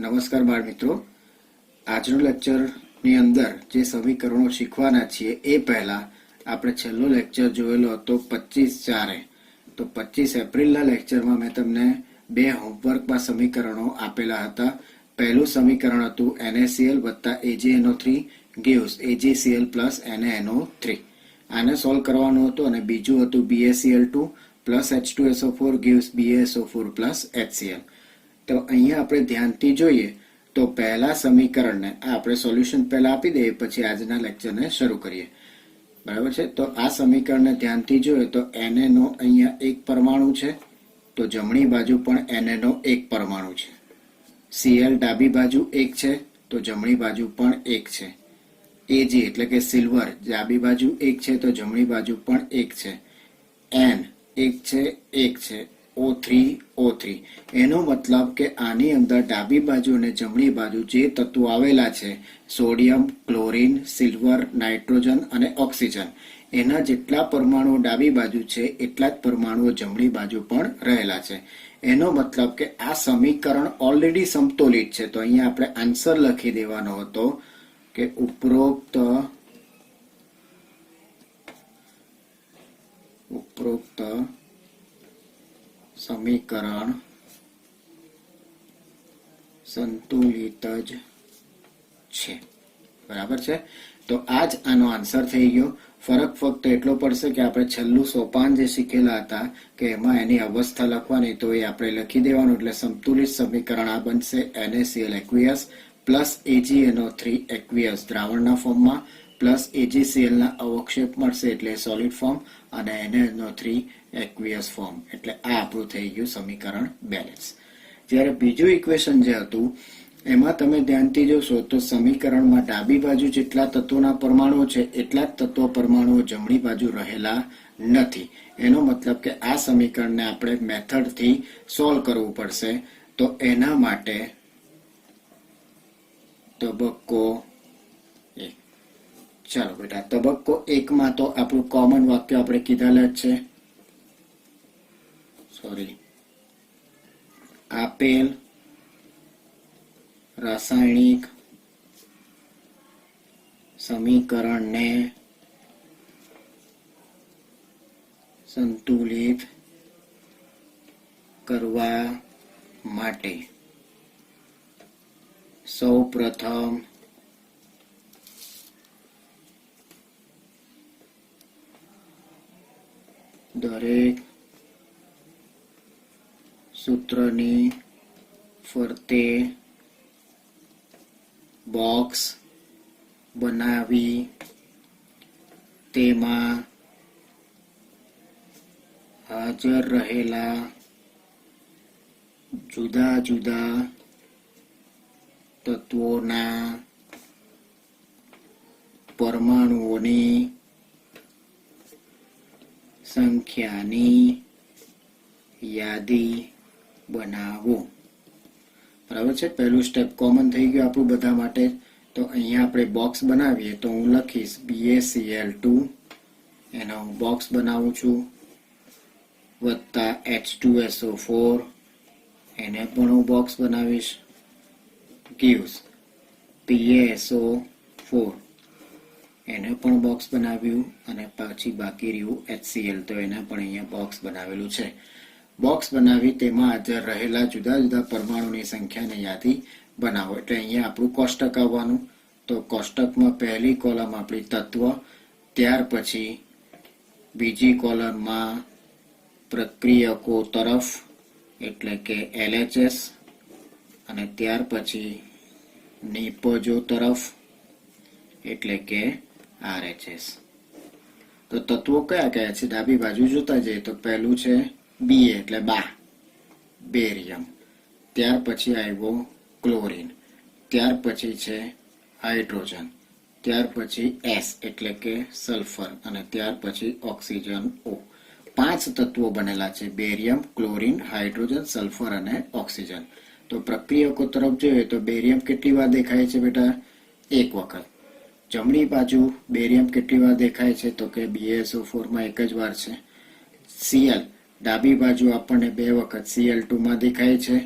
નમસ્કાર બાળ મિત્રો, આજનો લેક્ચરની અંદર જે સમીકરણો શીખવાના છીએ એ પહેલા આપણે છેલ્લો લેક્ચર જોયેલો હતો 25/4. તો 25 એપ્રિલના લેક્ચરમાં મેં તમને બે હોમવર્કમાં સમીકરણો આપેલા હતા. પહેલું સમીકરણ હતું NaCl વત્તા AgNO3 gives AgCl plus NaNO3. આને સોલ્વ કરવાનું હતું. અને બીજું હતું BaCl2 plus H2SO4 gives BaSO4 plus HCl. તો અહીંયા આપણે ધ્યાનથી જોઈએ તો પહેલા સમીકરણને આપણે સોલ્યુશન પહેલા આપી દઈએ, પછી આજના લેક્ચરને શરૂ કરીએ. બરાબર છે? તો આ સમીકરણને ધ્યાનથી જોઈએ તો Na નો અહીંયા એક પરમાણુ છે, તો જમણી બાજુ પણ Na નો એક પરમાણુ છે. Cl ડાબી બાજુ એક છે, તો જમણી બાજુ પણ એક છે. Ag એટલે કે સિલ્વર ડાબી બાજુ એક છે, તો જમણી બાજુ પણ એક છે. N એક છે, એક છે. O3 એનો મતલબ કે આની અંદર ડાબી બાજુ અને જમણી બાજુ જે તત્વો આવેલા છે, સોડિયમ, ક્લોરીન, સિલ્વર, નાઇટ્રોજન અને ઓક્સિજન, એના જેટલા પરમાણુઓ ડાબી બાજુ છે એટલા જ પરમાણુઓ જમણી બાજુ પણ રહેલા છે. એનો મતલબ કે આ સમીકરણ ઓલરેડી સમતોલિત છે. તો અહીંયા આપણે આન્સર લખી દેવાનો હતો કે ઉપરોક્ત સમીકરણ સંતુલિત જ છે. બરાબર છે? તો આ જ આનો આન્સર થઈ ગયો. ફરક ફક્ત એટલો પડશે કે આપણે છેલ્લું સોપાન જે શીખેલા હતા કે એમાં એની અવસ્થા લખવાની, તો એ આપણે લખી દેવાનું. એટલે સંતુલિત સમીકરણ આ બનશે NaCl aqueous plus AgNO3 aqueous દ્રાવણના ફોર્મમાં પ્લસ AgCl ના અવક્ષેપ મળશે એટલે સોલિડ ફોર્મ, અને NaNO3 aqueous ફોર્મ. એટલે આ આપણું થઈ ગયું સમીકરણ બેલેન્સ. જ્યારે બીજું ઇક્વેશન જે હતું એમાં તમે ધ્યાનથી જોશો તો સમીકરણમાં ડાબી બાજુ જેટલા તત્વોના પરમાણુઓ છે એટલા જ તત્વ પરમાણુઓ જમણી બાજુ રહેલા નથી. એનો મતલબ કે આ સમીકરણને આપણે મેથડથી સોલ્વ કરવું પડશે. તો એના માટે તબક્કો 1. ચાલો બેટા, તબક્કો 1 માં તો આપણું કોમન વાક્ય આપણે કીધેલા જ છે. આપેલ રાસાયણિક સમીકરણને સંતુલિત કરવા માટે સૌપ્રથમ દરેક સૂત્રની ફરતે બોક્સ બનાવી તેમાં હાજર રહેલા જુદા જુદા તત્વોના પરમાણુઓની સંખ્યાની યાદી બનાવો. બરાબર છે? પહેલું સ્ટેપ કોમન થઈ ગયું આપણું બધા માટે. તો અહીંયા આપણે બોક્સ બનાવીએ તો હું લખીશ BaCl2, એનો હું બોક્સ બનાવું છું, વત્તા H2SO4, એને પણ હું બોક્સ બનાવીશ, gives BaSO4, એને પણ બોક્સ બનાવ્યું, અને પછી બાકી રહ્યું HCl, તો એને પણ અહીંયા બોક્સ બનાવેલું છે. બોક્સ બનાવી તેમાં હાજર રહેલા જુદા જુદા પરમાણુની સંખ્યાની યાદી બનાવો. એટલે અહીંયા આપણું કોષ્ટક આવવાનું. તો કોષ્ટકમાં પહેલી કોલમ આપણી તત્વ, ત્યાર પછી બીજી કોલમમાં પ્રક્રિયકો તરફ એટલે કે LHS, અને ત્યાર પછી નિપજો તરફ એટલે કે RHS. તો તત્વો કયા કયા છે ડાબી બાજુ જોતા જઈએ તો પહેલું છે Ba એટલે બેરિયમ, ત્યાર પછી આવ્યો ક્લોરીન, ત્યાર પછી છે હાઇડ્રોજન, ત્યાર પછી S એટલે કે સલ્ફર, અને ત્યાર પછી ઓક્સિજન O. 5 તત્વો બનેલા છે: બેરિયમ, ક્લોરીન, હાઇડ્રોજન, સલ્ફર અને ઓક્સિજન. તો પ્રક્રિયકો તરફ જોઈએ તો બેરિયમ કેટલી વાર દેખાય છે બેટા? એક વખત. જમણી બાજુ બેરિયમ કેટલી વાર દેખાય છે? તો કે BaSO4 માં એક જ વાર છે. Cl ડાબી બાજુ આપણને 2 વખત Cl2 માં દેખાય છે.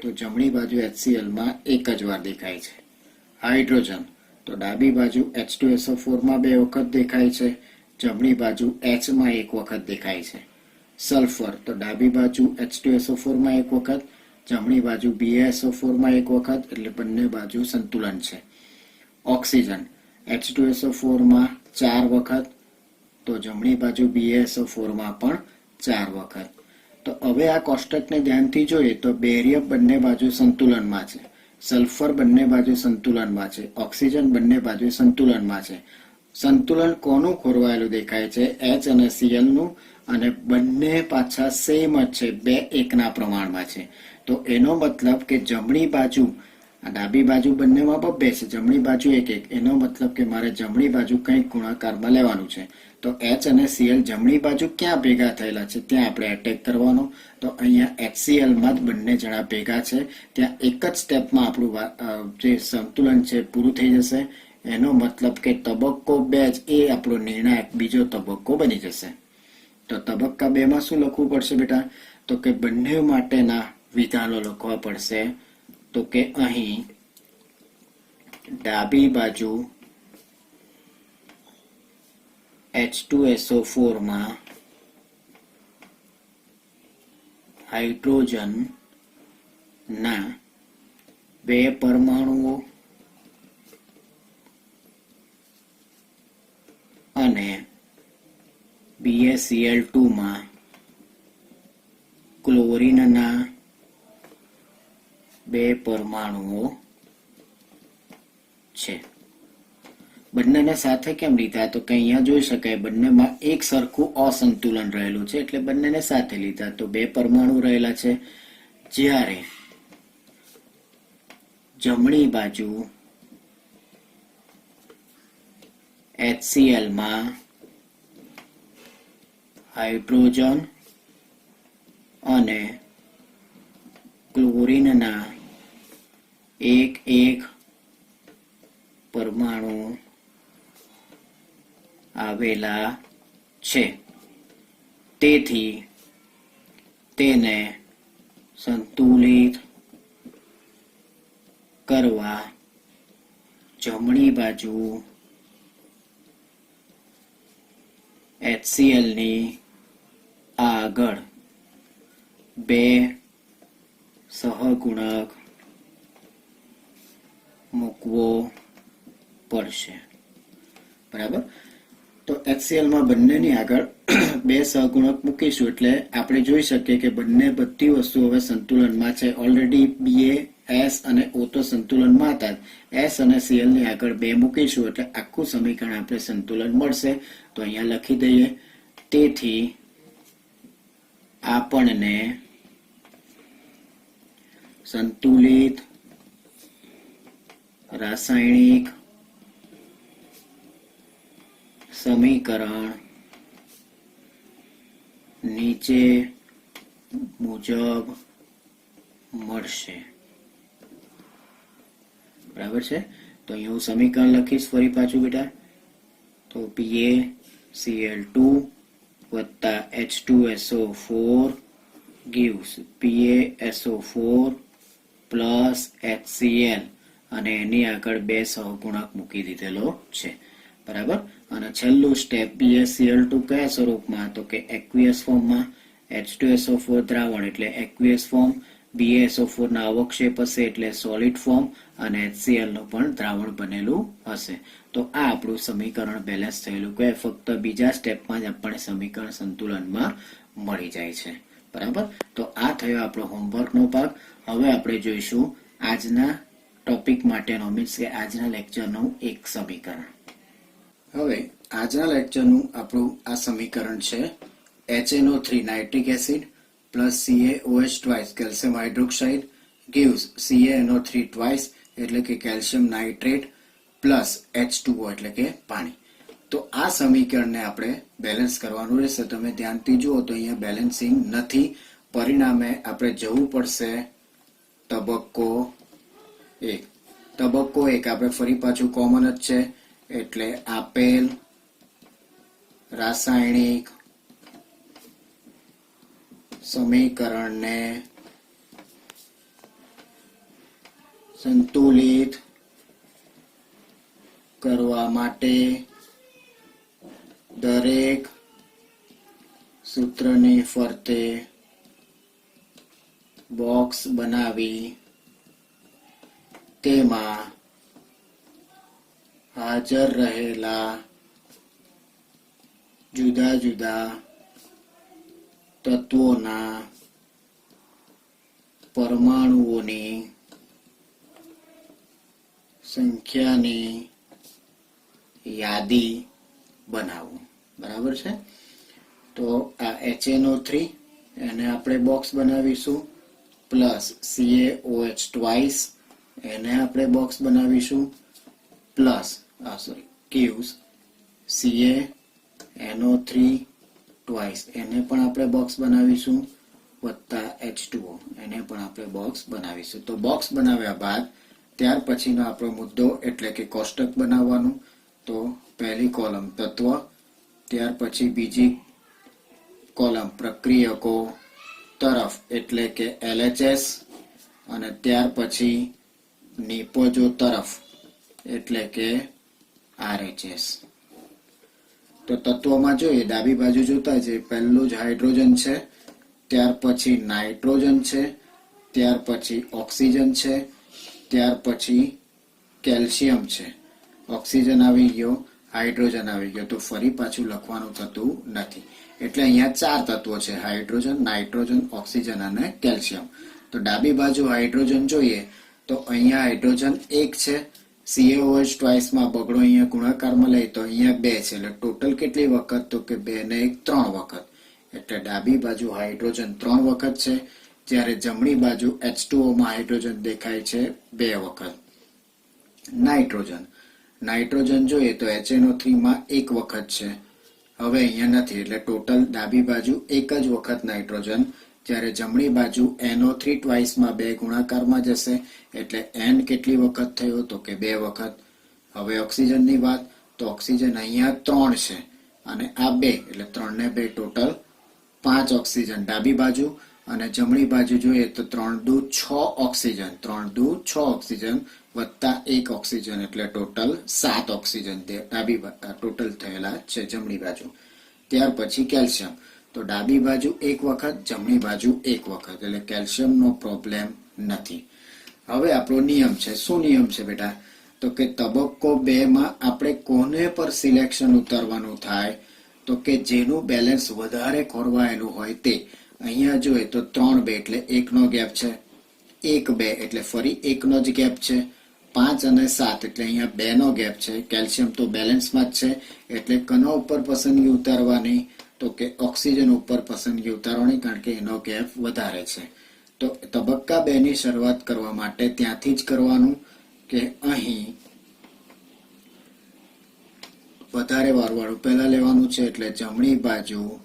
તો જમણી બાજુ HCl માં એક જ વાર દેખાય છે. હાઇડ્રોજન તો ડાબી બાજુ H2SO4 માં 2 વખત દેખાય છે, જમણી બાજુ H માં 1 વખત દેખાય છે. સલ્ફર તો ડાબી બાજુ H2SO4 માં 1 વખત, જમણી બાજુ BaSO4 માં 1 વખત, એટલે બંને બાજુ સંતુલન છે. ઓક્સિજન H2SO4 માં 4 વખત, તો જમણી બાજુ BaSO4 માં પણ 4 વખત. તો હવે આ કોષ્ટકને ધ્યાનથી જોઈએ તો બેરિયમ બંને બાજુ સંતુલનમાં છે, સલ્ફર બંને બાજુ સંતુલનમાં છે, ઓક્સિજન બંને બાજુ સંતુલનમાં છે. સંતુલન કોનું ખોરવાયેલું દેખાય છે? H અને Cl નું, અને બંને પાછા સેમ જ છે, 2:1 પ્રમાણમાં છે. તો એનો મતલબ કે જમણી બાજુ, આ ડાબી બાજુ બંનેમાં 2 છે, જમણી બાજુ 1:1, એનો મતલબ કે મારે જમણી બાજુ કંઈક ગુણાકારમાં લેવાનું છે. તો H અને Cl જમણી બાજુ ક્યાં ભેગા થયેલા છે ત્યાં આપણે એટેક કરવાનો. તો અહીંયા HCl માં જ બંને જણા ભેગા છે, ત્યાં એક જ સ્ટેપમાં આપણું જે સંતુલન છે પૂરું થઈ જશે. એનો મતલબ કે તબક્કો 2 જ એ આપણો નિર્ણાયક બીજો તબક્કો બની જશે. તો તબક્કા 2 માં શું લખવું પડશે બેટા? તો કે બંને માટેના વિધાનો લખવા પડશે. તો કે અહીં ડાબી બાજુ H2SO4 માં હાઇડ્રોજન ના 2 પરમાણુઓ અને BaCl2 માં ક્લોરીનના 2 પરમાણુઓ છે. બંનેને સાથે કેમ લીધા? તો કે અહીંયા જોઈ શકાય બંનેમાં એક સરખું અસંતુલન રહેલું છે, એટલે બંનેને સાથે લીધા. તો 2 પરમાણુ રહેલા છે, જ્યારે જમણી બાજુ HCl માં હાઇડ્રોજન અને ક્લોરીનના 1 પરમાણુ આવેલા છે. તેથી તેને સંતુલિત કરવા જમણી બાજુ HCl ની આગળ 2 સહગુણક મૂકવો પડશે. બરાબર? તો HCl માં બંનેની આગળ 2 સહગુણક મૂકીશું એટલે આપણે જોઈ શકીએ કે બધી વસ્તુ હવે સંતુલનમાં છે. ઓલરેડી Ba, S અને O તો સંતુલનમાં હતા. S અને Cl ની આગળ 2 મૂકીશું એટલે આખું સમીકરણ આપણે સંતુલન મળશે. તો અહીંયા લખી દઈએ. તેથી આપણને સંતુલિત રાસાયણિક સમીકરણ નીચે મુજબ મળશે. બરાબર છે? તો અહીંયા હું સમીકરણ લખીશ ફરી પાછું બેટા. તો BaCl2 વત્તા H2SO4 gives BaSO4 plus HCl, અને એની આગળ 2 સહગુણક મૂકી દીધેલો છે. બરાબર? અને છેલ્લું સ્ટેપ BaCl2 કયા સ્વરૂપમાં? તો કે એક્વિયસ ફોર્મમાં. H2SO4 દ્રાવણ એટલે એક્વિયસ ફોર્મ, BaSO4 ના અવક્ષેપ હશે એટલે સોલિડ ફોર્મ, અને HCl નું પણ દ્રાવણ બનેલું હશે. તો આ આપણું સમીકરણ બેલેન્સ થયેલું કે ફક્ત બીજા સ્ટેપમાં જ આપણને સમીકરણ સંતુલનમાં મળી જાય છે. બરાબર? તો આ થયો આપણો હોમવર્કનો ભાગ. હવે આપણે જોઈશું આજના ટોપિક માટેનો મીન્સ કે આજના લેક્ચરનું એક સમીકરણ. હવે આજના લેક્ચરનું આપણું આ સમીકરણ છે HNO3 nitric acid plus CaOH twice calcium hydroxide gives CaNO3 twice એટલે કે કેલ્શિયમ નાઇટ્રેટ પ્લસ H2O એટલે કે પાણી. તો આ સમીકરણને આપણે બેલેન્સ કરવાનું રહેશે. તમે ધ્યાનથી જુઓ તો અહીંયા બેલેન્સિંગ નથી. પરિણામે આપણે જવું પડશે તબક્કો 1. તબક્કો 1 આપણે ફરી પાછું કોમન જ છે એટલે આપેલ રાસાયણિક સમીકરણને સંતુલિત કરવા માટે દરેક સૂત્રની ફરતે બોક્સ બનાવી તેમાં હાજર રહેલા જુદા જુદા તત્વોના પરમાણુઓની સંખ્યાની યાદી બનાવો. બરાબર છે? તો આ HNO3 એને આપણે બોક્સ બનાવીશું, પ્લસ CaOH ટ્વાઇસ એને આપણે બોક્સ બનાવીશું, પ્લસ ક્યુઝ CaNO3 ટ્વાઇસ એને પણ આપણે બોક્સ બનાવીશું, વત્તા H2O એને પણ આપણે બોક્સ બનાવીશું. તો બોક્સ બનાવ્યા બાદ ત્યાર પછીનો આપણો મુદ્દો એટલે કે કોષ્ટક બનાવવાનું. તો પહેલી કોલમ તત્વ, ત્યાર પછી બીજી કોલમ પ્રક્રિયકો તરફ એટલે કે LHS, અને ત્યાર પછી નિપજો તરફ એટલે કે RHS. તો તત્વોમાં જોઈએ, ડાબી બાજુ જોતા છે, પહેલું જ હાઇડ્રોજન છે, ત્યાર પછી નાઇટ્રોજન છે, ત્યાર પછી ઓક્સિજન છે, ત્યાર પછી કેલ્શિયમ છે. ઓક્સિજન આવી ગયો, હાઇડ્રોજન આવી ગયો, તો ફરી પાછું લખવાનું થતું નથી. એટલે અહીંયા 4 તત્વો છે, હાઇડ્રોજન, નાઇટ્રોજન, ઓક્સિજન અને કેલ્શિયમ. તો ડાબી બાજુ હાઇડ્રોજન જોઈએ તો અહીંયા હાઇડ્રોજન 1 છે, CaOH ટ્વાઇસમાં બગડો અહીંયા ગુણાકારમાં લઈ તો અહીંયા 2 છે, એટલે ટોટલ કેટલી વખત? તો કે 2 ને 1 3 વખત. એટલે ડાબી બાજુ હાઇડ્રોજન 3 વખત છે, જ્યારે જમણી બાજુ H2O માં હાઇડ્રોજન દેખાય છે 2 વખત. નાઇટ્રોજન જોઈએ તો HNO3 માં 1 વખત છે, હવે અહીંયા નથી, એટલે ટોટલ ડાબી બાજુ 1 જ વખત નાઇટ્રોજન, જ્યારે જમણી બાજુ NO3 ટ્વાઇસમાં 2 ગુણાકારમાં જશે, એટલે N કેટલી વખત થયો? તો કે 2 વખત. હવે ઓક્સિજનની વાત, તો ઓક્સિજન અહીંયા 3 છે અને આ 2, એટલે 3 ને 2 ટોટલ 5 ઓક્સિજન ડાબી બાજુ, અને જમણી બાજુ જોઈએ તો 3 દુ 6 ઓક્સિજન વત્તા 1 ઓક્સિજન, એટલે ટોટલ 7 ઓક્સિજન ડાબી ટોટલ થયેલા છે જમણી બાજુ. ત્યાર પછી કેલ્શિયમ, તો ડાબી બાજુ 1 વખત, જમણી બાજુ 1 વખત, એટલે કેલ્શિયમનો પ્રોબ્લેમ નથી. હવે આપણો નિયમ છે. શું નિયમ છે બેટા? તો કે તબક્કો 2 માં આપણે કોને પર સિલેક્શન ઉતારવાનું થાય? તો કે જેનું બેલેન્સ વધારે ખોરવાયેલું હોય તે. અહીંયા જોઈએ તો 3 2 એટલે 1 નો ગેપ છે, 1 2 એટલે ફરી 1 નો જ ગેપ છે, 5 અને 7 એટલે અહીંયા 2 નો ગેપ છે. કેલ્શિયમ તો બેલેન્સમાં જ છે, એટલે કનો ઉપર પસંદગી ઉતારવાની? તો કે ઓક્સિજન ઉપર પસંદગી ઉતારવાની, કારણ કે એનો ગેપ વધારે છે. તો તબક્કા 2 ની શરૂઆત કરવા માટે ત્યાંથી જ કરવાનું કે અહીં વધારે વારવાળું પહેલા લેવાનું છે, એટલે જમણી બાજુ.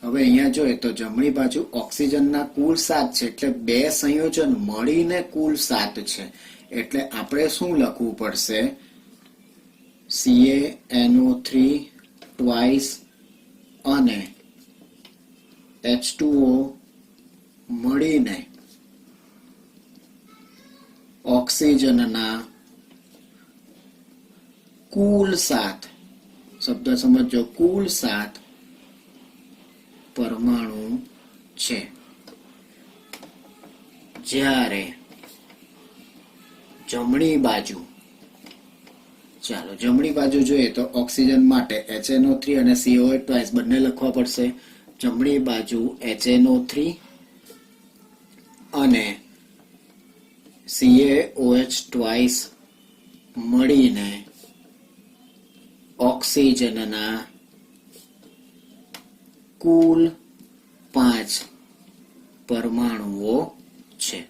હવે અહીંયા જોઈએ તો જમણી બાજુ ઓક્સિજનના કુલ 7 છે, એટલે 2 સંયોજન મળીને કુલ 7 છે. એટલે આપણે શું લખવું પડશે? CaNO3 ટ્વાઇસ અને H2O મળીને ઓક્સિજનના કુલ 7, શબ્દ સમજો, કુલ 7 પરમાણુ છે. જ્યારે જમણી બાજુ, ચાલો જમણી બાજુ જોઈએ તો ઓક્સિજન માટે HNO3 અને CaOH ટ્વાઇસ બંને લખવા પડશે. જમણી બાજુ HNO3 અને CaOH ટ્વાઇસ મળીને ઓક્સિજનના કુલ 5 પરમાણુઓ છે.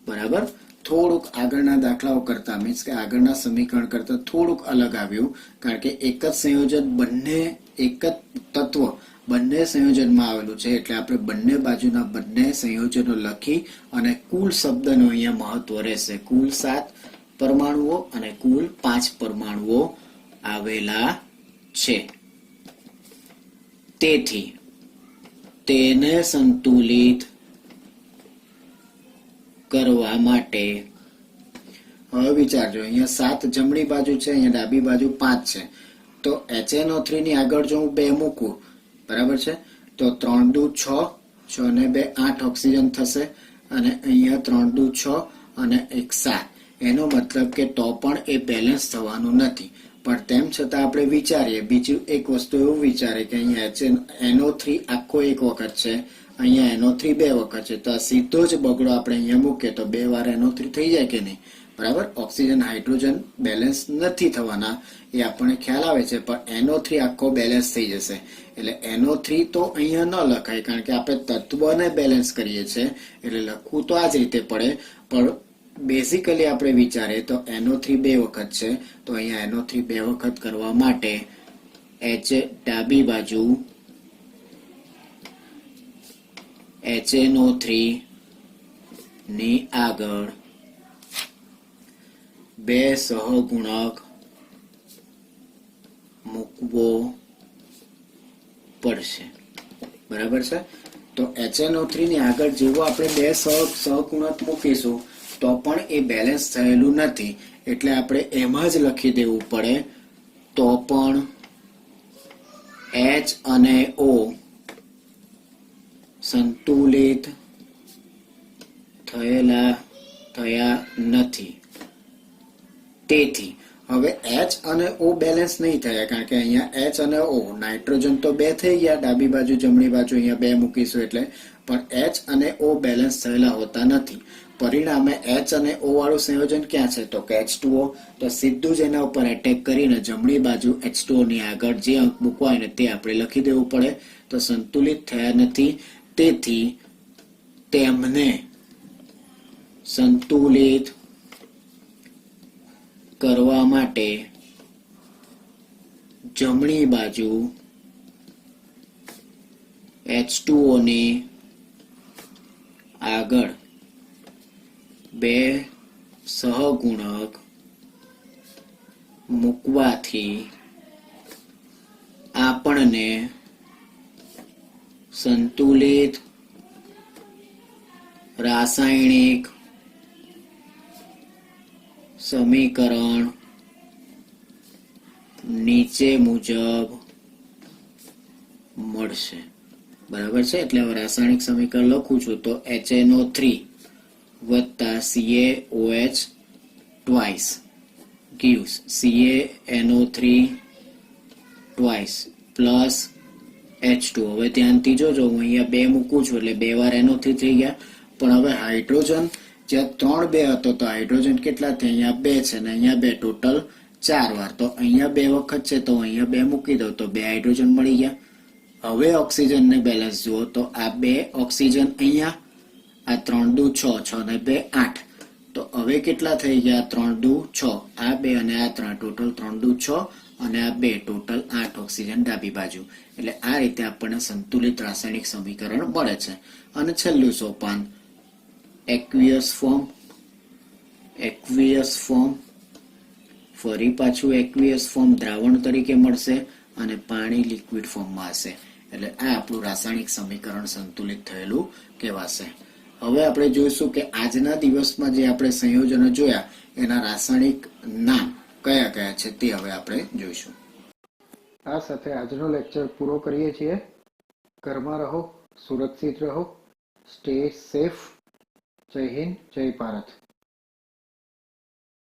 બરાબર? થોડુંક આગળના દાખલાઓ કરતા, મીન્સ કે આગળના સમીકરણ કરતા થોડુંક અલગ આવ્યું, કારણ કે એક જ સંયોજન એક જ તત્વ બંને સંયોજનમાં આવેલું છે, એટલે આપણે બંને બાજુના બંને સંયોજનો લખી અને કુલ શબ્દનો અહીંયા મહત્વ રહેશે. કુલ 7 પરમાણુઓ અને કુલ 5 પરમાણુઓ આવેલા છે. તેથી તેને સંતુલિત કરવા માટે હવે વિચારજો, અહીંયા 7 જમણી બાજુ છે, અહીંયા ડાબી બાજુ 5 છે. તો HNO3 ની આગળ જો હું 2 મૂકું, બરાબર છે, તો 3 દુ 6, 6 ને 2 8 ઓક્સિજન થશે, અને અહીંયા 3 દુ 6 અને 1 7. એનો મતલબ કે તો પણ એ બેલેન્સ થવાનું નથી. પણ તેમ છતાં આપણે વિચારીએ, બીજું એક વસ્તુ એવું વિચારે કે અહીંયા NO3 આખો એક વખત છે, અહીંયા NO3 2 વખત છે, તો આ સીધો જ બગડો આપણે અહીંયા મૂકીએ તો 2 વાર NO3 થઈ જાય કે નહીં? બરાબર. ઓક્સિજન હાઇડ્રોજન બેલેન્સ નથી થવાના એ આપણને ખ્યાલ આવે છે, પણ NO3 આખો બેલેન્સ થઈ જશે. એટલે NO3 તો અહીંયા ન લખાય, કારણ કે આપણે તત્વને બેલેન્સ કરીએ છીએ, એટલે લખવું તો આ જ રીતે પડે. પણ બેઝિકલી આપણે વિચારીએ તો NO3 2 વખત છે, તો અહીંયા NO3 2 વખત કરવા માટે ડાબી બાજુ HNO3 ની આગળ 2 સહગુણક મૂકવો પડશે. બરાબર છે. તો HNO3 ની આગળ જેવો આપણે 2 સહગુણક મૂકીશું તો પણ એ બેલેન્સ થયેલું નથી, એટલે આપણે એમાં જ લખી દેવું પડે તો પણ H અને O સંતુલિત થયા નથી. તેથી હવે H અને O બેલેન્સ નહીં થયા, કારણ કે અહીંયા H અને O નાઇટ્રોજન તો 2 થઈ ગયા, ડાબી બાજુ જમણી બાજુ અહીંયા 2 મૂકીશું એટલે, પણ H અને O બેલેન્સ થયેલા હોતા નથી. પરિણામે H અને O વાળું સંયોજન ક્યાં છે? તો કે H2O. તો સીધું જ એના ઉપર એટેક કરીને જમણી બાજુ H2O ની આગળ જે અંક મૂકવાય ને તે આપણે લખી દેવું પડે. તો સંતુલિત થયા નથી, તેથી તેમને સંતુલિત કરવા માટે જમણી બાજુ H2O ની આગળ 2 સહગુણક મૂકવાથી આપણને સંતુલિત રાસાયણિક સમીકરણ નીચે મુજબ મળશે. બરાબર છે. એટલે હવે રાસાયણિક સમીકરણ લખું છું તો HNO3 વત્તા CaOH twice gives CaNO3 twice plus H2. હવે ધ્યાનથી જોજો, હું અહીંયા 2 મૂકું છું એટલે 2 વાર NO3 થઈ ગયા. પણ હવે હાઇડ્રોજન જ્યાં 3 2 હતો તો હાઇડ્રોજન કેટલા થયા? અહીંયા 2 છે ને અહીંયા 2, ટોટલ 4 વાર. તો અહીંયા 2 વખત છે તો અહીંયા 2 મૂકી દો તો 2 હાઇડ્રોજન મળી ગયા. હવે ઓક્સિજન ને બેલેન્સ જુઓ તો આ 2 ઓક્સિજન અહીંયા, આ 3 દુ 6, 6 ને 2 8. તો હવે કેટલા થઈ ગયા? 3 દુ 6, આ 2 અને આ 3, ટોટલ 3 દુ 6 અને આ 2, ટોટલ 8 ઓક્સિજન ડાબી બાજુ. એટલે આ રીતે આપણને સંતુલિત રાસાયણિક સમીકરણ મળે છે. અને છેલ્લું સોપાન એક્વિયસ ફોર્મ. ફરી પાછું એક્વિયસ ફોર્મ દ્રાવણ તરીકે મળશે અને પાણી લિક્વિડ ફોર્મમાં હશે. એટલે આ આપણું રાસાયણિક સમીકરણ સંતુલિત થયેલું કહેવાશે. હવે આપણે જોઈશું કે આજના દિવસમાં જે આપણે સંયોજનો જોયા એના રાસાયણિક નામ કયા કયા છે તે હવે આપણે જોઈશું. આ સાથે આજનો લેક્ચર પૂરો કરીએ છીએ. ઘરમાં રહો, સુરક્ષિત રહો, સ્ટે સેફ. જય હિન્દ, જય ભારત.